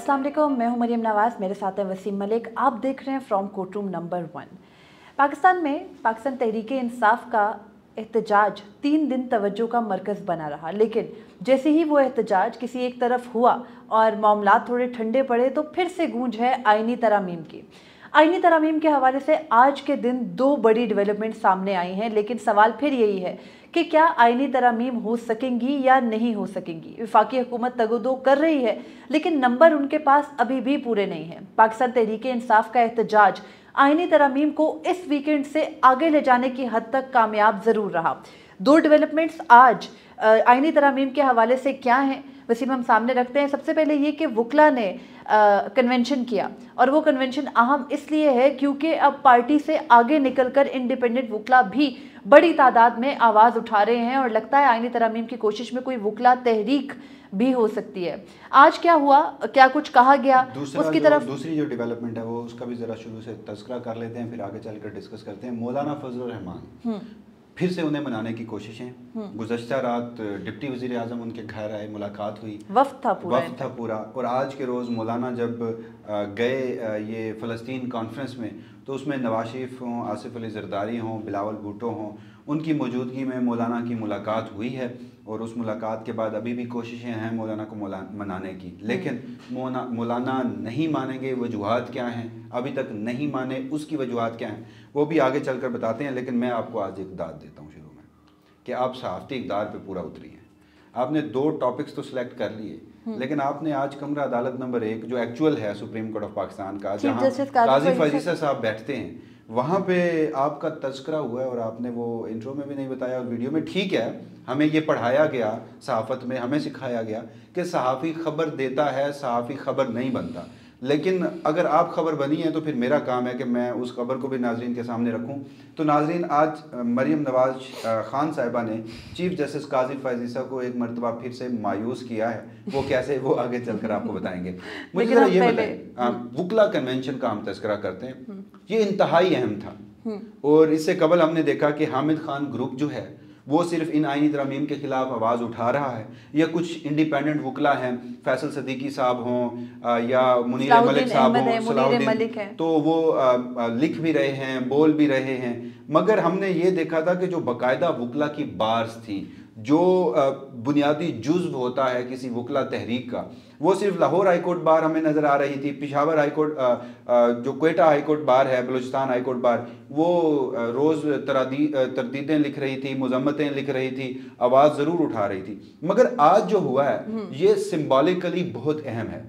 अस्सलाम वालेकुम, मैं हूं मरियम नवाज़, मेरे साथ है वसीम मलिक। आप देख रहे हैं from court room number 1। Pakistan में पाकिस्तान तहरीक-ए-इंसाफ का एहतजाज 3 दिन तवज्जो का मरकज़ बना रहा, लेकिन जैसे ही वो एहतजाज किसी एक तरफ हुआ और मामलात थोड़े ठंडे पड़े तो फिर से गूंज है आईनी तरामीम की। आईनी तरामीम के हवाले से आज के दिन 2 बड़ी डेवलपमेंट सामने आई हैं, लेकिन सवाल फिर यही है कि क्या आईनी तरामीम हो सकेंगी या नहीं हो सकेंगी। वफाकी हुकूमत तगदो कर रही है, लेकिन नंबर उनके पास अभी भी पूरे नहीं हैं। पाकिस्तान तहरीक-ए-इंसाफ का एहतजाज आईनी तरामीम को इस वीकेंड से आगे ले जाने की हद तक कामयाब ज़रूर रहा। 2 डेवलपमेंट्स आज आईनी तरामीम के हवाले से क्या हैं, वसीम हम सामने रखते हैं। सबसे पहले ये कि वकला ने कन्वेंशन किया, और वो कन्वेंशन अहम इसलिए है क्योंकि अब पार्टी से आगे निकलकर इंडिपेंडेंट वकला भी बड़ी तादाद में आवाज़ उठा रहे हैं, और लगता है आईनी तरामीम की कोशिश में कोई वकला तहरीक भी हो सकती है। आज क्या हुआ, क्या कुछ कहा गया, उसकी तरफ दूसरी जो डेवलपमेंट है वो उसका भी ज़रा शुरू से तज़किरा कर लेते हैं, फिर आगे चलकर डिस्कस करते हैं। मौलाना फजलुर रहमान फिर से उन्हें मनाने की कोशिशें। गुज़श्ता रात डिप्टी वज़ीर आज़म उनके घर आए, मुलाकात हुई, वफ़द था पूरा। और आज के रोज़ मौलाना जब गए ये फ़लस्तीन कॉन्फ्रेंस में, तो उसमें नवाज शरीफ हों, आसिफ अली ज़रदारी हों, बिलावल भुट्टो हों, उनकी मौजूदगी में मौलाना की मुलाकात हुई है। और उस मुलाकात के बाद अभी भी कोशिशें हैं मौलाना को मनाने की, लेकिन मौलाना नहीं मानेंगे। वजूहात क्या हैं, अभी तक नहीं माने, उसकी वजूहात क्या हैं वो भी आगे चलकर बताते हैं। लेकिन मैं आपको आज एक दाद देता हूँ शुरू में कि आप सहाफ़ती इक़दार पे पूरा उतरी हैं। आपने 2 टॉपिक्स तो सिलेक्ट कर लिए, लेकिन आपने आज कमरा अदालत नंबर 1 जो एक्चुअल है सुप्रीम कोर्ट ऑफ पाकिस्तान का, जहाँ काजी फजीसा साहब बैठते हैं, वहाँ पे आपका तज़किरा हुआ है। और आपने वो इंट्रो में भी नहीं बताया और वीडियो में। ठीक है, हमें ये पढ़ाया गया सहाफ़त में, हमें सिखाया गया कि सहाफ़ी खबर देता है, सहाफ़ी खबर नहीं बनता। लेकिन अगर आप खबर बनी है तो फिर मेरा काम है कि मैं उस खबर को भी नाजरीन के सामने रखूं। तो नाजरीन, आज मरियम नवाज़ खान साहिबा ने चीफ जस्टिस काजी फजीसा को एक मरतबा फिर से मायूस किया है। वो कैसे, वो आगे चलकर आपको बताएंगे। मुझे ज़रा ये बताएं, वकला कन्वेंशन का हम तज़किरा करते हैं, ये इंतहाई अहम था। और इससे कबल हमने देखा कि हामिद खान ग्रुप जो है वो सिर्फ इन आईनी तरमीम के खिलाफ आवाज़ उठा रहा है, या कुछ इंडिपेंडेंट वकला हैं, फैसल सदीकी साहब हों या मुनीर मलिक साहब हों, सलाहुद्दीन, तो वो लिख भी रहे हैं, बोल भी रहे हैं। मगर हमने ये देखा था कि जो बाकायदा वकला की बार्स थी, जो बुनियादी जुज़्व होता है किसी वकला तहरीक का, वो सिर्फ लाहौर हाई कोर्ट बार हमें नज़र आ रही थी, पेशावर हाई कोर्ट, जो क्वेटा हाई कोर्ट बार है, बलूचिस्तान हाई कोर्ट बार, वो रोज़ तरदीदें लिख रही थी, मुज़म्मतें लिख रही थी, आवाज़ ज़रूर उठा रही थी। मगर आज जो हुआ है ये सिम्बॉलिकली बहुत अहम है।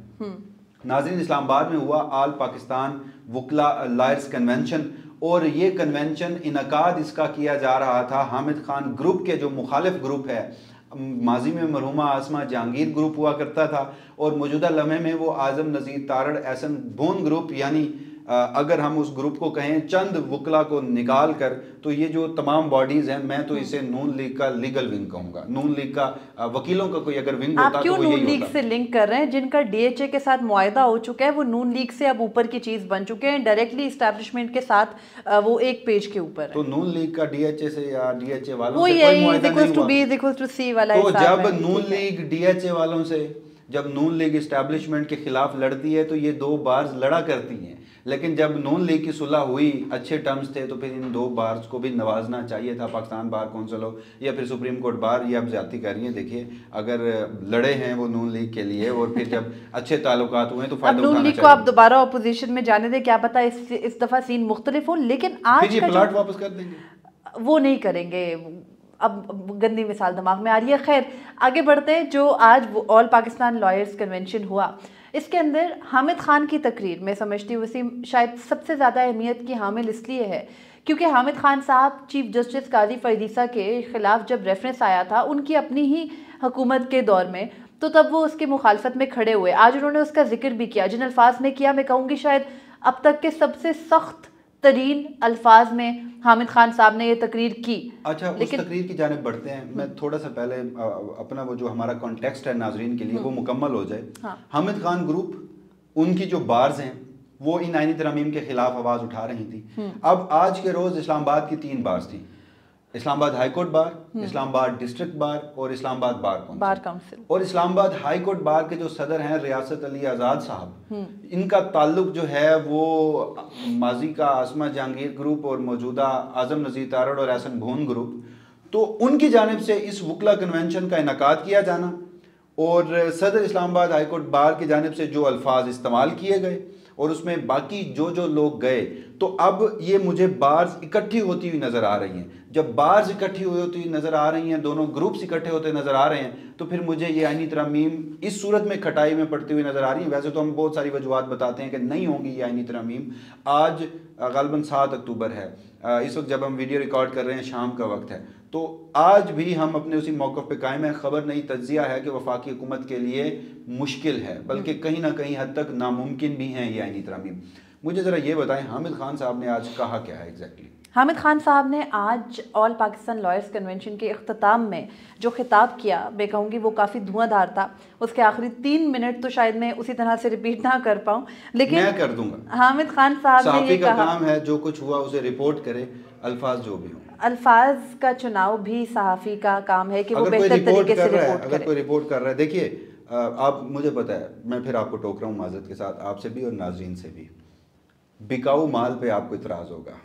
नाज़रीन, इस्लामाबाद में हुआ आल पाकिस्तान वकला लॉयर्स कन्वेंशन, और ये कन्वेंशन इनकाद इसका किया जा रहा था हामिद खान ग्रुप के, जो मुखालिफ ग्रुप है। माजी में मरहुमा आसमा जहांगीर ग्रुप हुआ करता था, और मौजूदा लम्हे में वो आज़म नज़ीर तारड़ एहसन बोन ग्रुप, यानी अगर हम उस ग्रुप को कहें चंद वकला को निकाल कर, तो ये जो तमाम बॉडीज़ हैं, मैं तो इसे नून लीग का लीगल विंग कहूँगा। नून लीग का वकीलों का कोई अगर विंग होता तो वो यही होता। नून लीग से लिंक कर रहे हैं, जिनका डीएचए के साथ मुआहदा हो चुका है, वो नून लीग से अब ऊपर की चीज़ बन चुके हैं, डायरेक्टली इस्टेब्लिशमेंट के साथ वो एक पेज के ऊपर है। तो नून लीग का डीएचए से या डीएचए वालों से कोई मुआहदा नहीं हुआ। तो जब नून लीग डीएचए वालों से, जब नून लीग इस्टेब्लिशमेंट के खिलाफ लड़ती है तो ये 2 बार्स लड़ा करती हैं। लेकिन जब नून लीग की सुलह हुई, अच्छे टर्म्स थे, तो फिर इन 2 बार्स को भी नवाजना चाहिए था। पाकिस्तान बार कौंसिल हो या फिर सुप्रीम कोर्ट बार, ये अब ज्यादती कर रही है। देखिए, अगर लड़े हैं वो नून लीग के लिए और फिर जब अच्छे ताल्लुकात हुए तो फायदा नून लीग को आप दोबारा अपोजिशन में जाने दें, क्या पता इस दफा सीन मुख्तलिफ हो। लेकिन आज का प्लाट वापस कर देंगे, वो नहीं करेंगे। अब गंदी मिसाल दिमाग में आ रही है। खैर, आगे बढ़ते हैं। जो आज ऑल पाकिस्तान लॉयर्स कन्वेंशन हुआ, इसके अंदर हामिद खान की तकरीर, मैं समझती हूँ वसीम, शायद सबसे ज़्यादा अहमियत की हामिल इसलिए है क्योंकि हामिद खान साहब चीफ जस्टिस काजी फजीसा के ख़िलाफ़ जब रेफरेंस आया था उनकी अपनी ही हुकूमत के दौर में, तो तब वो उसकी मुखालफत में खड़े हुए। आज उन्होंने उसका जिक्र भी किया, जिन अल्फाज में किया, मैं कहूँगी शायद अब तक के सबसे सख्त तरीन अल्फाज में हामिद खान साहब ने ये तकरीर की। अच्छा, उस तकरीर की जानिब बढ़ते हैं। मैं थोड़ा सा पहले अपना वो जो हमारा कॉन्टेक्स्ट है नाजरीन के लिए वो मुकम्मल हो जाए। हाँ। हामिद खान ग्रुप, उनकी जो बार्स हैं वो इन आईनी तरमीम के खिलाफ आवाज़ उठा रही थी। अब आज के रोज़ इस्लामाबाद की 3 बार्स थी। इस्लामाबाद हाई कोर्ट बार, इस्लामाबाद डिस्ट्रिक्ट बार और इस्लामाबाद बार काउंसिल। और इस्लामाबाद हाई कोर्ट बार के जो सदर हैं रियासत अली आज़ाद साहब, इनका ताल्लुक जो है वो माजी का आसमा जहांगीर ग्रुप और मौजूदा आजम नज़ीर तारड़ और एहसन भून ग्रुप, तो उनकी जानिब से इस वकला कन्वेंशन का इनकाद किया जाना और सदर इस्लामाबाद हाई कोर्ट बार की जानिब से जो अल्फाज इस्तेमाल किए गए और उसमें बाकी जो लोग गए, तो अब ये मुझे बार्स इकट्ठी होती हुई नज़र आ रही हैं। जब बार्स इकट्ठी होती हुई नज़र आ रही हैं, दोनों ग्रुप्स इकट्ठे होते नज़र आ रहे हैं, तो फिर मुझे ये आईनी तरमीम इस सूरत में खटाई में पड़ती हुई नज़र आ रही है। वैसे तो हम बहुत सारी वजूहात बताते हैं कि नहीं होंगी ये आईनी तरमीम। आज ग़ालिबन 7 अक्टूबर है, इस वक्त जब हम वीडियो रिकॉर्ड कर रहे हैं शाम का वक्त है, तो आज भी हम अपने उसी मौक़िफ़ पे कायम है। ख़बर नहीं, तज्ज़िया है कि वफाकी हुकूमत के लिए मुश्किल है, बल्कि कहीं ना कहीं हद तक नामुमकिन भी हैं ये आईनी तरमीम। मुझे ज़रा ये बताएं, हामिद खान साहब ने आज कहा क्या है एग्जैक्टली? हामिद खान साहब ने आज ऑल पाकिस्तान लॉयर्स कन्वेंशन के इख्तिताम में जो खिताब किया, मैं कहूँगी वो काफ़ी धुआंधार था। उसके आखिरी 3 मिनट तो शायद मैं उसी तरह से रिपीट ना कर पाऊँ, लेकिन मैं कर दूंगा। हामिद खान साहब ने ये कहा, काम है जो कुछ हुआ उसे रिपोर्ट करे, अल्फाज जो भी हो। अल्फाज का चुनाव भी सहाफ़ी का काम है कि वो बेहतर तरीके से रिपोर्ट करे। अगर कोई रिपोर्ट कर रहा है, देखिए आप, मुझे पता है, मैं फिर आपको टोक रहा हूँ माज़रत के साथ, आपसे भी और नाज़रीन से भी, बिकाऊ माल पे आपको इतराज़ होगा।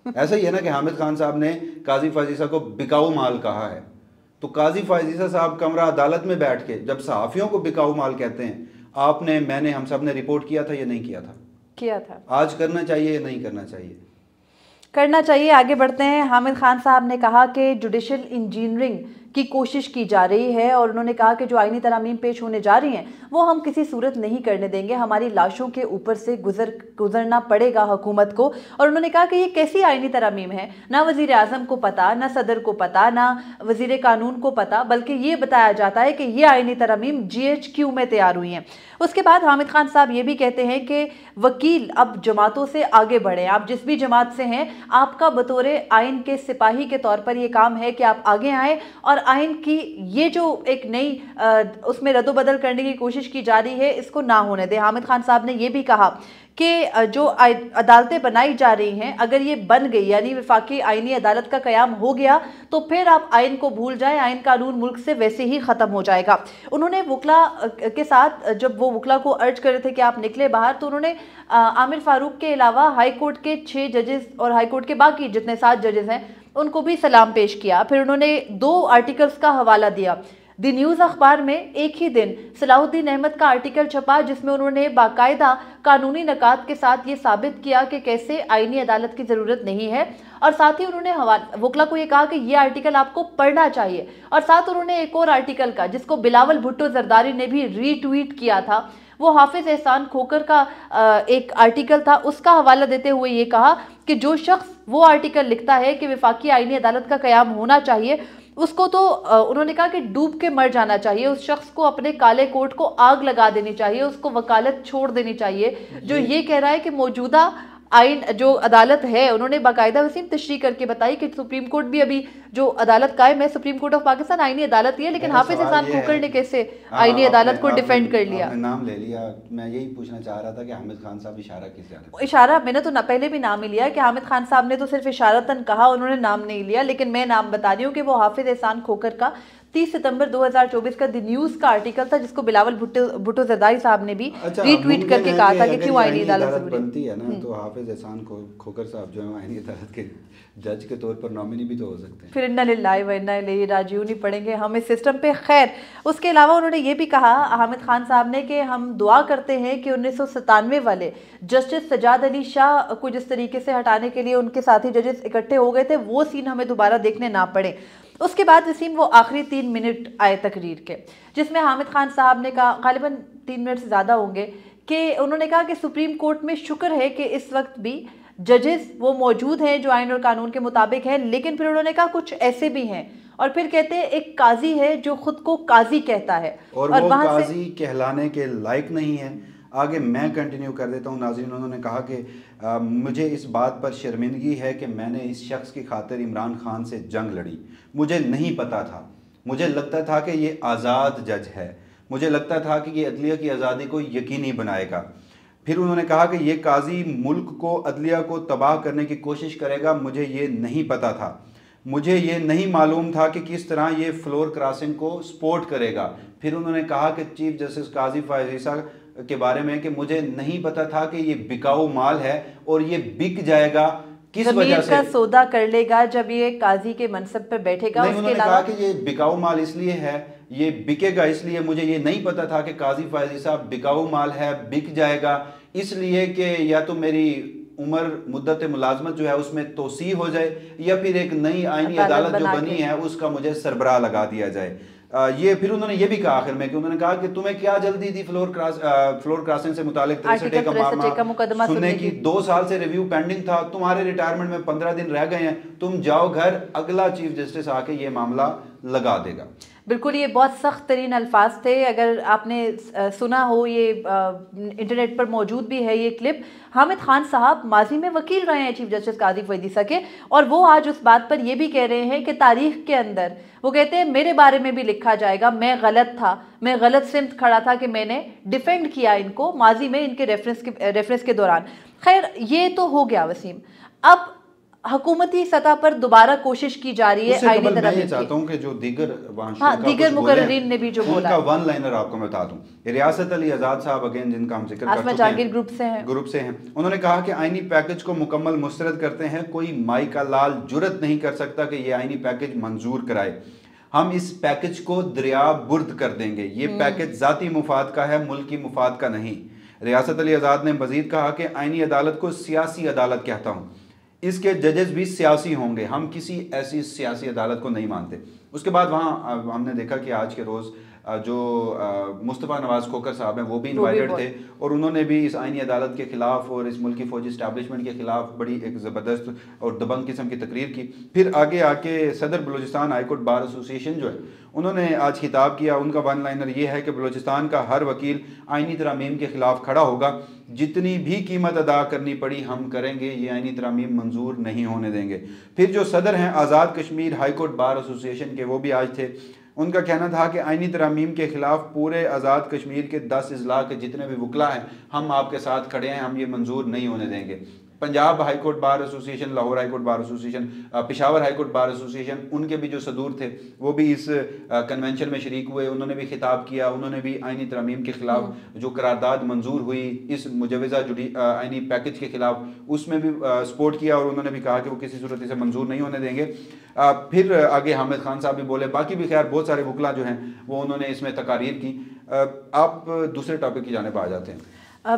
ऐसा ही है ना कि हामिद खान साहब ने काजी फाजीसा को बिकाऊ माल कहा है, तो काजी फाजीसा साहब कमरा अदालत में बैठ के जब सहाफ़ियों को बिकाऊ माल कहते हैं, आपने, मैंने, हम सब ने रिपोर्ट किया था या नहीं किया था? किया था। आज करना चाहिए या नहीं करना चाहिए? करना चाहिए। आगे बढ़ते हैं। हामिद खान साहब ने कहा कि जुडिशल इंजीनियरिंग की कोशिश की जा रही है और उन्होंने कहा कि जो आईनी तरामीम पेश होने जा रही हैं वो हम किसी सूरत नहीं करने देंगे, हमारी लाशों के ऊपर से गुजरना पड़ेगा हुकूमत को। और उन्होंने कहा कि ये कैसी आईनी तरामीम है, ना वज़ीर आज़म को पता, ना सदर को पता, ना वज़ीर कानून को पता, बल्कि ये बताया जाता है कि ये आईनी तरामीम GHQ में तैयार हुई हैं। उसके बाद हामिद खान साहब ये भी कहते हैं कि वकील अब जमातों से आगे बढ़े, आप जिस भी जमात से हैं, आपका बतौर आइन के सिपाही के तौर पर ये काम है कि आप आगे आएँ और आइन की ये जो एक नई उसमें रद्दोबदल करने की कोशिश की जा रही है इसको ना होने दें। हामिद खान साहब ने ये भी कहा कि जो अदालतें बनाई जा रही हैं, अगर ये बन गई यानी वफाकी आइनी अदालत का क़याम हो गया तो फिर आप आइन को भूल जाएं, आइन कानून मुल्क से वैसे ही ख़त्म हो जाएगा। उन्होंने वकला के साथ, जब वो वकला को अर्ज कर रहे थे कि आप निकले बाहर, तो उन्होंने आमिर फारूक के अलावा हाई कोर्ट के 6 जजेस और हाई कोर्ट के बाकी जितने 7 जजेस हैं उनको भी सलाम पेश किया। फिर उन्होंने 2 आर्टिकल्स का हवाला दिया। द न्यूज़ अखबार में एक ही दिन सलाहुद्दीन अहमद का आर्टिकल छपा जिसमें उन्होंने बाकायदा कानूनी नकात के साथ ये साबित किया कि कैसे आईनी अदालत की ज़रूरत नहीं है, और साथ ही उन्होंने वकला को ये कहा कि ये आर्टिकल आपको पढ़ना चाहिए। और साथ उन्होंने एक और आर्टिकल का, जिसको बिलावल भुट्टो जरदारी ने भी रीट्वीट किया था, वो हाफिज एहसान खोकर का एक आर्टिकल था, उसका हवाला देते हुए ये कहा कि जो शख्स वो आर्टिकल लिखता है कि वफाकी आईनी अदालत का क़याम होना चाहिए, उसको तो उन्होंने कहा कि डूब के मर जाना चाहिए, उस शख्स को अपने काले कोट को आग लगा देनी चाहिए, उसको वकालत छोड़ देनी चाहिए। जो ये कह रहा है कि मौजूदा आइन जो अदालत है, उन्होंने बाकायदा वसीम तशरीह करके बताई कि सुप्रीम कोर्ट भी अभी जो अदालत कायम है, सुप्रीम कोर्ट ऑफ पाकिस्तान आईनी अदालत ही है, लेकिन हाफिज एहसान खोकर ने कैसे आईनी अदालत को डिफेंड कर लिया? नाम ले लिया। मैं यही पूछना चाह रहा था कि हामिद खान साहब इशारा किस जानिब? इशारा मैंने तो पहले भी नाम ही लिया कि हामिद खान साहब ने तो सिर्फ इशारतन कहा, उन्होंने नाम नहीं लिया, लेकिन मैं नाम बता रही हूँ कि वो हाफिज एहसान खोकर का 30 सितंबर 2024 का द न्यूज़ का आर्टिकल था, जिसको बिलावल भुट्टो जरदारी साहब ने भी रीट्वीट करके कहा था कि क्यों आईनी अदालत बनती है ना, तो हाफिज एहसान खोकर साहब जो है आईनी अदालत के जज के तौर पर नॉमिनी भी तो हो सकते हैं। फिर इन्ना लिल्लाहि व इन्ना इलैहि राजिऊन नहीं पढ़ेंगे हम इस सिस्टम पे। खैर, उसके अलावा उन्होंने ये भी कहा हामिद खान साहब ने कि हम दुआ करते हैं कि 1997 वाले जस्टिस सजाद अली शाह को जिस तरीके से हटाने के लिए उनके साथी जजेस इकट्ठे हो गए थे, वो सीन हमें दोबारा देखने ना पड़े। उसके बाद वसीम वो आखिरी 3 मिनट आए तकरीर के, जिसमें हामिद खान साहब ने कहा, गालिबन 3 मिनट से ज़्यादा होंगे, कि उन्होंने कहा कि सुप्रीम कोर्ट में शुक्र है कि इस वक्त भी जजेस वो मौजूद हैं जो आइन और कानून के मुताबिक हैं, लेकिन फिर उन्होंने कहा कुछ ऐसे भी हैं, और फिर कहते हैं एक काजी है जो खुद को काजी कहता है और वो काजी कहलाने के लायक नहीं है। आगे मैं कंटिन्यू कर देता हूँ नाज़रीन। उन्होंने कहा कि मुझे इस बात पर शर्मिंदगी है कि मैंने इस शख्स की खातिर इमरान खान से जंग लड़ी, मुझे नहीं पता था, मुझे लगता था कि ये आज़ाद जज है, मुझे लगता था कि ये अदलिया की आज़ादी को यकीनी बनाएगा। फिर उन्होंने कहा कि ये काजी मुल्क को, अदलिया को तबाह करने की कोशिश करेगा, मुझे ये नहीं पता था। मुझे ये नहीं मालूम था कि किस तरह ये फ्लोर क्रॉसिंग को सपोर्ट करेगा। फिर उन्होंने कहा कि चीफ जस्टिस काजी फायज ईसा के बारे में कि मुझे नहीं पता था कि ये बिकाऊ माल है और ये बिक जाएगा, किस वजह से का सौदा कर लेगा जब ये काजी के मनसब पर बैठेगा। नहीं, उन्होंने कहा कि ये बिकाऊ माल इसलिए है, ये बिकेगा इसलिए, मुझे ये नहीं पता था कि काजी फायज ईसा बिकाऊ माल है, बिक जाएगा, इसलिए कि या तो मेरी उम्र मुद्दत मुलाजमत जो है उसमें तोसी हो जाए या फिर एक नई आईनी अदालत जो बनी है उसका मुझे सरबराह लगा दिया जाए। ये फिर उन्होंने ये भी कहा आखिर में कि उन्होंने कहा कि तुम्हें क्या जल्दी थी फ्लोर क्रॉसिंग से मुतालिक 63 का मामला सुनने की, 2 साल से रिव्यू पेंडिंग था, तुम्हारे रिटायरमेंट में 15 दिन रह गए हैं, तुम जाओ घर, अगला चीफ जस्टिस आके ये मामला लगा देगा। बिल्कुल, ये बहुत सख्त तरीन अल्फाज थे। अगर आपने सुना हो, ये इंटरनेट पर मौजूद भी है ये क्लिप। हामिद खान साहब माजी में वकील रहे हैं चीफ जस्टिस काजी फायज ईसा के, और वो आज उस बात पर ये भी कह रहे हैं कि तारीख के अंदर वो कहते हैं मेरे बारे में भी लिखा जाएगा, मैं गलत था, मैं गलत सिमत खड़ा था कि मैंने डिफेंड किया इनको माजी में इनके रेफरेंस के दौरान। खैर, ये तो हो गया वसीम। अब हुकूमती सतह पर दोबारा कोशिश की जा रही है आईनी तरह। मैं चाहता हूं कि जो दीगर दीगर मुकर्रीन ने भी जो बोला, उनका वन लाइनर आपको मैं बता दूं। रियासत अली आजाद साहब अगेन जिनका हम जिक्र कर चुके हैं, ग्रुप से हैं, उन्होंने कहा कि आईनी पैकेज को मुकम्मल मुस्तरद करते हैं, कोई माई का लाल जुर्रत नहीं कर सकता कि ये आईनी पैकेज मंजूर कराए, हम इस पैकेज को दरिया बुर्द कर देंगे, ये पैकेज जाती मुफाद का है, मुल्की मुफाद का नहीं। रियासत अली आजाद ने मजीद कहा कि आईनी अदालत को सियासी अदालत कहता हूँ, इसके जजेस भी सियासी होंगे, हम किसी ऐसी सियासी अदालत को नहीं मानते। उसके बाद वहाँ हमने देखा कि आज के रोज़ जो मुस्तफ़ा नवाज खोकर साहब हैं वो भी इन्वाइटेड थे और उन्होंने भी इस आईनी अदालत के खिलाफ और इस मुल्की फौजी इस्टेब्लिशमेंट के खिलाफ बड़ी एक ज़बरदस्त और दबंग किस्म की तकरीर की। फिर आगे आके सदर Balochistan high court bar association जो है उन्होंने आज खिताब किया। उनका वन लाइनर ये है कि बलूचिस्तान का हर वकील आईनी तरामीम के खिलाफ खड़ा होगा, जितनी भी कीमत अदा करनी पड़ी हम करेंगे, ये आईनी तरामीम मंजूर नहीं होने देंगे। फिर जो सदर हैं Azad Kashmir high court bar association के, वो भी आज थे। उनका कहना था कि आईनी तरामीम के खिलाफ पूरे आज़ाद कश्मीर के 10 अजला के जितने भी वकला हैं हम आपके साथ खड़े हैं, हम ये मंजूर नहीं होने देंगे। Punjab high court bar association, Lahore high court bar association, Peshawar high court bar association, उनके भी जो सदूर थे वो भी इस कन्वेंशन में शरीक हुए, उन्होंने भी खिताब किया, उन्होंने भी आईनी तरामीम के खिलाफ जो करारदाद मंजूर हुई इस मुजवज़ा आईनी पैकेज के खिलाफ उसमें भी सपोर्ट किया और उन्होंने भी कहा कि वो किसी सूरत से मंजूर नहीं होने देंगे। फिर आगे हामिद खान साहब भी बोले, बाकी भी खैर बहुत सारे वकला जो हैं वो उन्होंने इसमें तकारीर की। आप दूसरे टॉपिक की जानिब आ जाते हैं।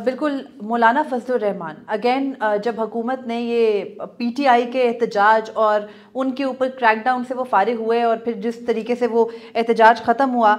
बिल्कुल, मौलाना फजलुर रहमान अगेन, जब हुकूमत ने ये पीटीआई के एहतजाज और उनके ऊपर क्रैकडाउन से वो फारिग हुए और फिर जिस तरीके से वो एहतजाज ख़त्म हुआ,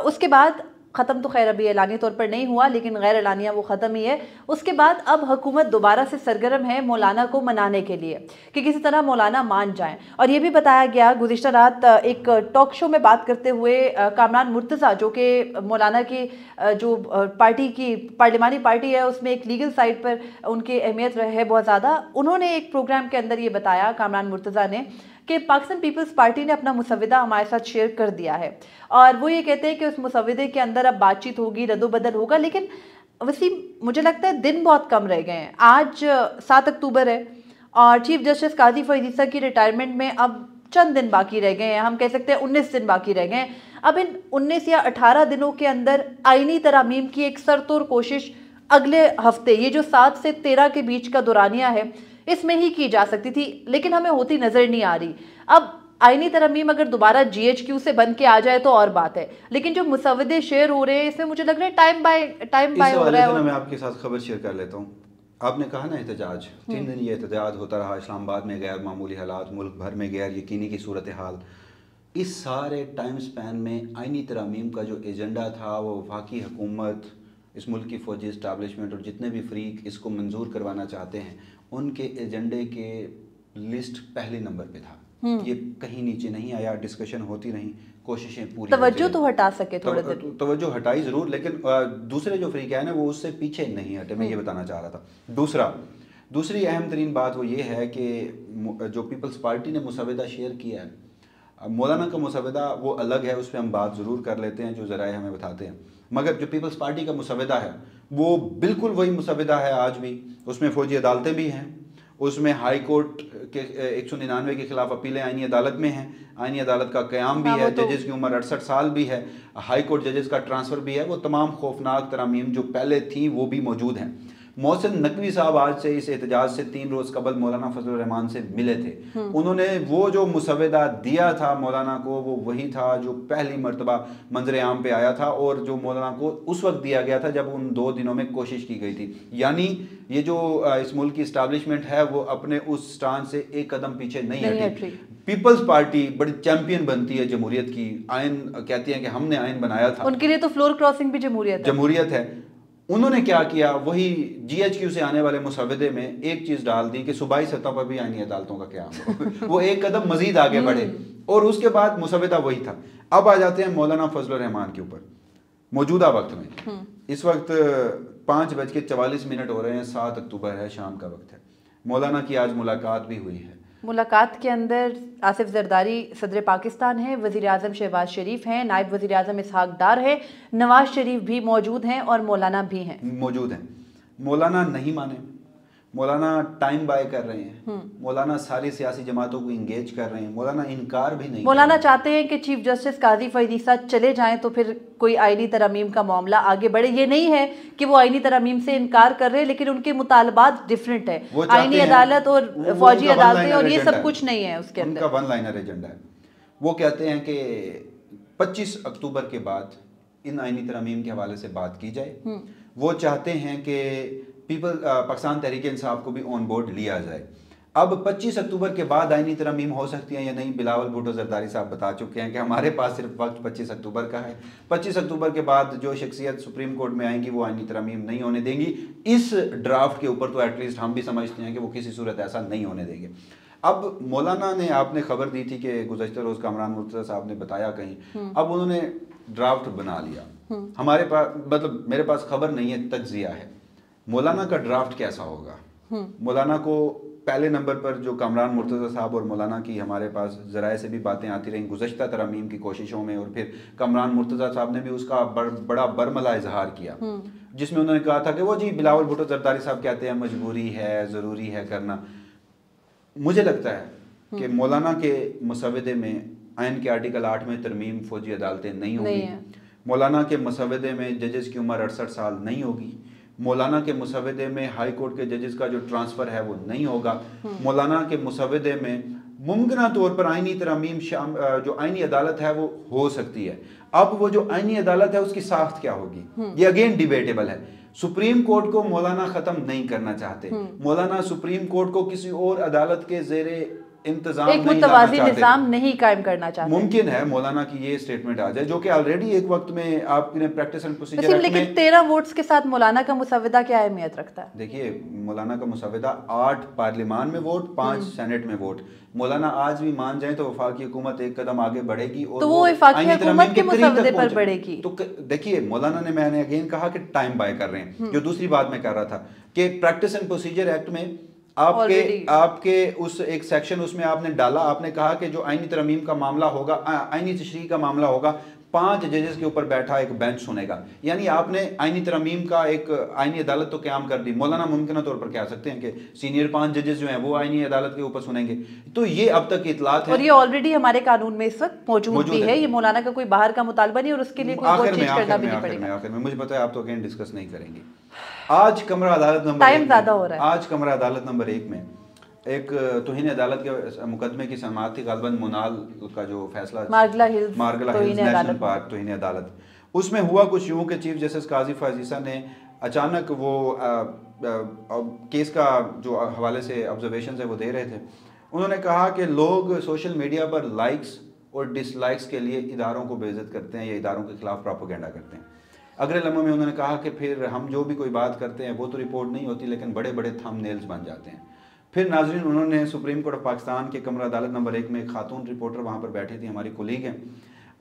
उसके बाद ख़त्म तो खैर अभी एलानी तौर पर नहीं हुआ लेकिन गैर एलानिया वो ख़त्म ही है। उसके बाद अब हुकूमत दोबारा से सरगर्म है मौलाना को मनाने के लिए कि किसी तरह मौलाना मान जाएं। और ये भी बताया गया गुज़िश्ता रात एक टॉक शो में बात करते हुए कामरान मुर्तज़ा, जो कि मौलाना की जो पार्टी की पार्लिमानी पार्टी है उसमें एक लीगल साइड पर उनकी अहमियत है बहुत ज़्यादा, उन्होंने एक प्रोग्राम के अंदर ये बताया कामरान मुर्तज़ा ने कि पाकिस्तान पीपल्स पार्टी ने अपना मुसविदा हमारे साथ शेयर कर दिया है और वो ये कहते हैं कि उस मुसविदे के अंदर अब बातचीत होगी, रद्दोबदल होगा। लेकिन वसीम, मुझे लगता है दिन बहुत कम रह गए हैं। आज 7 अक्टूबर है और चीफ जस्टिस काजी फायज ईसा की रिटायरमेंट में अब चंद दिन बाकी रह गए हैं, हम कह सकते हैं 19 दिन बाकी रह गए हैं। अब इन 19 या 18 दिनों के अंदर आईनी तरामीम की एक सरतोड़ कोशिश अगले हफ्ते, ये जो 7 से 13 के बीच का दौरानिया है, इसमें ही की जा सकती थी, लेकिन हमें होती नजर नहीं आ रही। अब आईनी तरमीम अगर दोबारा जीएचक्यू से बन के आ जाए तो और बात है, लेकिन जो मुसवदे शेयर हो रहे हैं इसमें मुझे लग रहा है टाइम बाय हो रहा है। मैं आपके साथ खबर शेयर कर लेता हूँ। आपने कहा ना एहतजाज, 3 दिन ये एहतजाज होता रहा, इस्लामाबाद में गैर मामूली हालात, मुल्क भर में गैर यकीनी की सूरत हाल। इस सारे टाइम स्पैन में आईनी तरमीम का जो एजेंडा था वो वफाकी हुकूमत, इस मुल्क की फौजी इस्टेब्लिशमेंट और जितने भी फ्रीक इसको मंजूर करवाना चाहते हैं उनके एजेंडे के लिस्ट पहले नंबर पे था। ये कहीं नीचे नहीं आया, डिस्कशन होती रही, कोशिशें पूरी, तवज्जो तो हटा सके थोड़े दिन, तवज्जो हटाई ज़रूर, लेकिन दूसरे जो फ्रीक है ना वो उससे पीछे नहीं हटे, मैं ये बताना चाह रहा था। दूसरी अहम तरीन बात वो ये है कि जो पीपल्स पार्टी ने मुसविदा शेयर किया है, मौलाना का मुसविदा वो अलग है, उस पर हम बात ज़रूर कर लेते हैं जो ज़राए हमें बताते हैं, मगर जो पीपल्स पार्टी का मुसविदा है वो बिल्कुल वही मुसविदा है आज भी। उसमें फ़ौजी अदालतें भी हैं, उसमें हाई कोर्ट के 199 के खिलाफ अपीलें आईनी अदालत में हैं, आईनी अदालत का क़याम भी है, जजेस की उम्र 68 साल भी है, हाई कोर्ट जजेस का ट्रांसफ़र भी है, वो तमाम खौफनाक तरामीम जो पहले थी वो भी मौजूद हैं। मोहसिन नकवी साहब आज से इस एहतजाज से 3 रोज़ कबल मौलाना फजलुर रहमान से मिले थे। उन्होंने वो जो मुसव्वदा दिया था मौलाना को, वो वही था जो पहली मरतबा मंजर आम पे आया था और जो मौलाना को उस वक्त दिया गया था जब उन 2 दिनों में कोशिश की गई थी। यानी ये जो इस मुल्क की इस्टेब्लिशमेंट है वो अपने उस स्टांस से एक कदम पीछे नहीं हटी। पीपल्स पार्टी बड़ी चैंपियन बनती है जमहूरियत की, आइन कहती है कि हमने आइन बनाया था, उनके लिए तो फ्लोर क्रॉसिंग भी जमहूरियत है। उन्होंने क्या किया, वही GHQ से आने वाले मुसव्वदे में एक चीज़ डाल दी कि सूबाई सतह पर भी आईनी अदालतों का क़याम हो। वो एक कदम मजीद आगे बढ़े और उसके बाद मुसव्वदा वही था। अब आ जाते हैं मौलाना फजलुर रहमान के ऊपर। मौजूदा वक्त में इस वक्त 5:44 हो रहे हैं, 7 अक्टूबर है, शाम का वक्त है। मौलाना की आज मुलाकात भी हुई है। मुलाकात के अंदर आसिफ जरदारी सदर पाकिस्तान हैं, वज़ीर आज़म शहबाज शरीफ हैं, नायब वज़ीर आज़म इसहाक डार है, नवाज शरीफ भी मौजूद हैं और मौलाना भी हैं मौजूद हैं। मौलाना नहीं माने, मौलाना टाइम बाय कर रहे हैं, मौलाना सारी सियासी जमातों को इंगेज कर रहे हैं, मौलाना इनकार भी नहीं। मौलाना चाहते हैं कि चीफ जस्टिस काजी फैज़ ईसा चले जाएं तो फिर कोई आईनी तरमीम का मामला आगे बढ़े। ये नहीं है कि वो आईनी तरमीम से इनकार कर रहे हैं, लेकिन उनके मुतालबात डिफरेंट है। आईनी अदालत और फौजी अदालतें और ये सब कुछ नहीं है उसके अंदर। उनका वन लाइनर एजेंडा है। वो कहते हैं कि 25 अक्टूबर के बाद इन आईनी तरमीम के हवाले से बात की जाए। वो चाहते हैं कि पाकिस्तान तहरीक इंसाफ को भी ऑन बोर्ड लिया जाए। अब 25 अक्टूबर के बाद आईनी तरमीम हो सकती है या नहीं, बिलावल भुट्टो जरदारी साहब बता चुके हैं कि हमारे पास सिर्फ वक्त 25 अक्टूबर का है। 25 अक्टूबर के बाद जो शख्सियत सुप्रीम कोर्ट में आएंगी वो आईनी तरमीम नहीं होने देंगी। इस ड्राफ्ट के ऊपर तो एटलीस्ट हम भी समझते हैं कि वो किसी सूरत ऐसा नहीं होने देंगे। अब मौलाना ने, आपने खबर दी थी कि गुज़श्ता रोज़ कामरान मुर्तज़ा साहब ने बताया कहीं, अब उन्होंने ड्राफ्ट बना लिया। हमारे पास, मतलब मेरे पास खबर नहीं है, तज्जिया है मौलाना का ड्राफ्ट कैसा होगा। मौलाना को पहले नंबर पर जो कामरान मुर्तज़ा साहब और मौलाना की हमारे पास ज़राए से भी बातें आती रहीं गुज़श्ता तरमीम की कोशिशों में, और फिर कामरान मुर्तज़ा साहब ने भी उसका बड़ा बरमला इजहार किया, जिसमें उन्होंने कहा था कि वो जी बिलावल भुट्टो जरदारी साहब कहते हैं मजबूरी है, ज़रूरी है करना। मुझे लगता है कि मौलाना के मुसव्वदे में आइन के आर्टिकल 8 में तरमीम फौजी अदालतें नहीं होंगी। मौलाना के मुसव्वदे में जजेस की उम्र 68 साल नहीं होगी। मौलाना के मुसव्वदे में हाई कोर्ट के जजेस का जो ट्रांसफ़र है वो नहीं होगा। मौलाना के मुसव्वदे में मुमकिन तौर पर आइनी तरमीम जो आइनी अदालत है वो हो सकती है। अब वो जो आइनी अदालत है उसकी साख्त क्या होगी, ये अगेन डिबेटेबल है। सुप्रीम कोर्ट को मौलाना ख़त्म नहीं करना चाहते। मौलाना सुप्रीम कोर्ट को किसी और अदालत के ज़ेरे इंतजाम एक मुतवाज़ी निज़ाम नहीं कायम करना चाहते। मुमकिन है मौलाना की ये स्टेटमेंट आ जाए, जो कि ऑलरेडी एक वक्त में आपने प्रैक्टिस एंड प्रोसीजर एक्ट में। लेकिन 13 वोट्स के साथ मौलाना का मुसव्वदा क्या अहमियत रखता है? देखिए, मौलाना का मुसव्वदा 8 पार्लियामान में वोट, 5 सेनेट में वोट। मौलाना आज भी मान जाए तो वफाकी हुकूमत एक कदम आगे बढ़ेगी और तो वो वफाकी हुकूमत के मुसव्वदे पर बढ़ेगी। तो देखिए, मौलाना ने, मैंने अगेन कहा कि टाइम बाय कर रहे हैं, जो दूसरी बात मैं कर रहा था कि प्रैक्टिस एंड प्रोसीजर एक्ट में आपके उस एक सेक्शन उसमें आपने डाला, आपने कहा कि जो आईनी तरमीम का मामला होगा, आईनी तशरीह का मामला होगा, 5 जजेस के ऊपर बैठा एक बेंच सुनेगा। यानी आपने आईनी तरमीम का एक आईनी अदालत तो क़याम कर दी। मौलाना मुमकिन तौर पर कह सकते हैं कि सीनियर 5 जजेस जो हैं वो आईनी अदालत के ऊपर सुनेंगे। तो ये अब तक इतलात है और ये ऑलरेडी हमारे कानून में इस वक्त मौजूद भी है। ये मौलाना का कोई बाहर का मुतालबा नहीं और उसके लिए कोई चीज करना भी नहीं पड़ेगा। आखिर में मुझे पता है आप तो अगेन डिस्कस नहीं करेंगे। आज कमरा अदालत नंबर टाइम ज़्यादा हो रहा है। आज कमरा अदालत नंबर 1 में एक तौहीन अदालत के मुकदमे की समाअत थी, गालिबन मोनाल का जो फैसला, मार्गला हिल्स नेशनल पार्क तौहीन अदालत, उसमें हुआ कुछ यूँ कि चीफ जस्टिस काजी फैज़ ईसा ने अचानक वो केस का जो हवाले से ऑब्जर्वेशन है वो दे रहे थे। उन्होंने कहा कि लोग सोशल मीडिया पर लाइक्स और डिसलाइक्स के लिए इदारों को बेइज्जत करते हैं या इदारों के खिलाफ प्रोपेगेंडा करते हैं। अगले लम्हे में उन्होंने कहा कि फिर हम जो भी कोई बात करते हैं वो तो रिपोर्ट नहीं होती, लेकिन बड़े बड़े थंबनेल्स बन जाते हैं। फिर नाज़रीन, उन्होंने सुप्रीम कोर्ट ऑफ पाकिस्तान के कमरा अदालत नंबर 1 में एक खातून रिपोर्टर वहाँ पर बैठी थी, हमारी कोलीग हैं,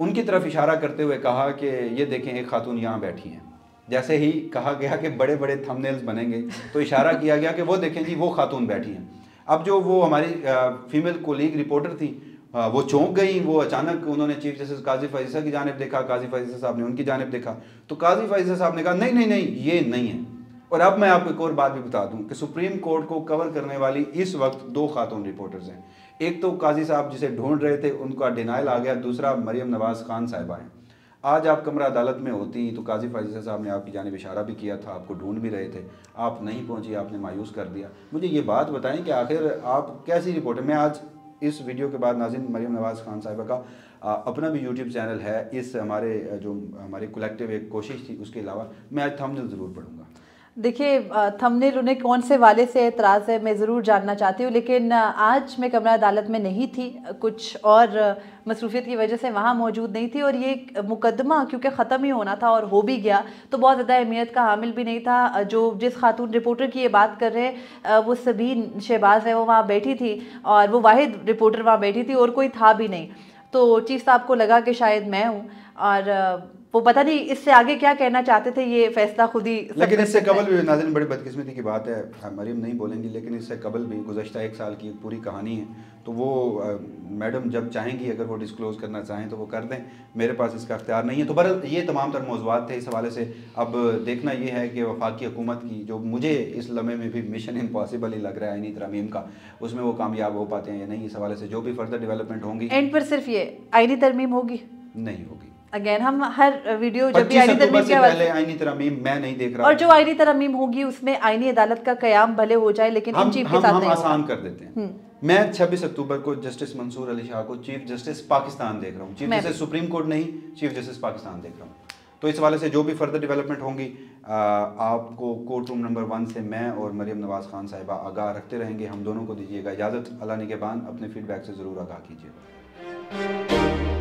उनकी तरफ इशारा करते हुए कहा कि ये देखें एक खातून यहाँ बैठी हैं। जैसे ही कहा गया कि बड़े बड़े थंबनेल्स बनेंगे तो इशारा किया गया कि वो देखें जी वो खातून बैठी हैं। अब जो वो हमारी फीमेल कोलीग रिपोर्टर थी वो चौंक गई। वो अचानक उन्होंने चीफ जस्टिस काजी फैज़ ईसा की जानिब देखा, काजी फैज़ ईसा साहब ने उनकी जानिब देखा, तो काजी फैज़ ईसा साहब ने कहा नहीं नहीं नहीं ये नहीं है। और अब मैं आपको एक और बात भी बता दूं कि सुप्रीम कोर्ट को कवर करने वाली इस वक्त 2 खातून रिपोर्टर्स हैं। एक तो काजी साहब जिसे ढूंढ रहे थे उनका डिनाइल आ गया, दूसरा मरियम नवाज खान साहिबा हैं। आज आप कमरा अदालत में होती तो काजी फाइज़ा साहब ने आपकी जानिब इशारा भी किया था, आपको ढूंढ भी रहे थे, आप नहीं पहुंची, आपने मायूस कर दिया। मुझे ये बात बताएं कि आखिर आप कैसी रिपोर्ट है। मैं आज इस वीडियो के बाद नाज़रीन मरियम नवाज खान साहिबा का अपना भी यूट्यूब चैनल है, इस हमारे कलेक्टिव एक कोशिश थी, उसके अलावा मैं आज थंबनेल ज़रूर पढ़ूंगा। देखिए, थंबनेल उन्हें कौन से वाले से एतराज़ है मैं ज़रूर जानना चाहती हूँ, लेकिन आज मैं कमरा अदालत में नहीं थी, कुछ और मसरूफियत की वजह से वहाँ मौजूद नहीं थी। और ये मुकदमा क्योंकि ख़त्म ही होना था और हो भी गया तो बहुत ज़्यादा अहमियत का हामिल भी नहीं था। जिस खातून रिपोर्टर की ये बात कर रहे हैं वो सबीन शहबाज है, वो वहाँ बैठी थी और वो वाहिद रिपोर्टर वहाँ बैठी थी और कोई था भी नहीं। तो चीफ साहब को लगा कि शायद मैं हूँ और वो पता नहीं इससे आगे क्या कहना चाहते थे, ये फैसला खुद ही। लेकिन इससे कबल भी नाज़रीन बड़ी बदकिस्मती की बात है, मरीम नहीं बोलेंगी, लेकिन इससे कबल भी गुज़श्ता 1 साल की पूरी कहानी है। तो वो मैडम जब चाहेंगी, अगर वो डिस्क्लोज़ करना चाहें तो वो कर दें, मेरे पास इसका अख्तियार नहीं है। तो बहरहाल ये तमाम तर मौज़ूआत थे इस हवाले से। अब देखना ये है कि वफाकी हुकूमत की जो मुझे इस लम्हे में भी मिशन इम्पॉसिबल ही लग रहा है आईनी तरमीम का, उसमें वो कामयाब हो पाते हैं या नहीं, इस हवाले से जो भी फर्दर डेवलपमेंट होंगी। एंड पर सिर्फ ये आईनी तरमीम होगी नहीं होगी। अगेन हम हर वीडियो जब भी आईनी तरमीम से पहले आईनी तरमीम मैं नहीं देख रहा, और जो आईनी तरमीम होगी उसमें आईनी अदालत का कयाम भले हो जाए, लेकिन इन चीफ के साथ हम आसान कर देते हैं। मैं 26 अक्टूबर को जस्टिस मंसूर अली शाह को चीफ जस्टिस पाकिस्तान देख रहा हूँ, चीफ जस्टिस सुप्रीम कोर्ट नहीं, चीफ जस्टिस पाकिस्तान देख रहा हूँ। तो इस हवाले से जो भी फर्दर डेवलपमेंट होंगी आपको कोर्ट रूम नंबर 1 से मैं और मरियम नवाज खान साहिबा आगाह रखते रहेंगे। हम दोनों को दीजिएगा इजाज़त। अल्लाह निगहबान। अपने फीडबैक से ज़रूर आगाह कीजिएगा।